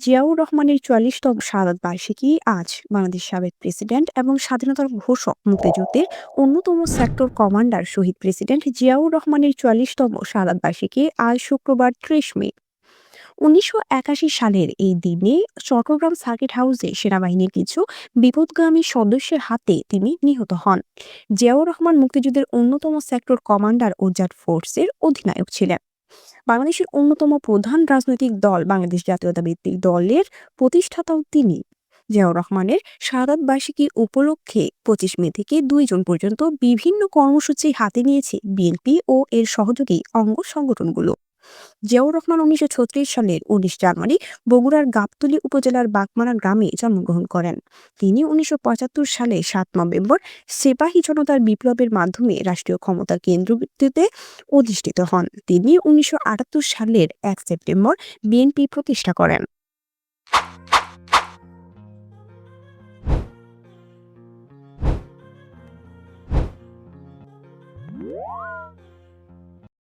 জিয়াউর রহমানের ৪৪তম শাহাদাত বার্ষিকী আজ। বাংলাদেশ সাবেক প্রেসিডেন্ট এবং স্বাধীনতার ঘোষক মুক্তিযুদ্ধের অন্যতম সেক্টর কমান্ডার শহীদ প্রেসিডেন্ট জিয়াউর রহমানের ৪৪তম শাহাদাত বার্ষিকী আজ শুক্রবার ৩০ মে। ১৯৮১ সালের এই দিনে চট্টগ্রাম সার্কিট হাউসে সেনাবাহিনীর কিছু বিপথগামী সদস্যের হাতে তিনি নিহত হন। জিয়াউর রহমান মুক্তিযুদ্ধের অন্যতম সেক্টর কমান্ডার ও জাট ফোর্সের অধিনায়ক ছিলেন। বাংলাদেশের অন্যতম প্রধান রাজনৈতিক দল বাংলাদেশ জাতীয়তাবাদী দলের প্রতিষ্ঠাতাও তিনি। জিয়াউর রহমানের শাহাদাত বার্ষিকী উপলক্ষে ২৫ মে থেকে ২ জুন পর্যন্ত বিভিন্ন কর্মসূচি হাতে নিয়েছে বিএনপি ও এর সহযোগী অঙ্গ সংগঠনগুলো। জিয়াউর রহমান ১৯৩৬ সালের ১৯ জানুয়ারি বগুড়ার গাবতলী উপজেলার বাগমারা গ্রামে জন্মগ্রহণ করেন। তিনি ১৯৭৫ সালে ৭ নভেম্বর সিপাহী জনতার বিপ্লবের মাধ্যমে রাষ্ট্রীয় ক্ষমতার কেন্দ্রবিন্দুতে অধিষ্ঠিত হন। তিনি ১৯৭৮ সালের ১ সেপ্টেম্বর বিএনপি প্রতিষ্ঠা করেন।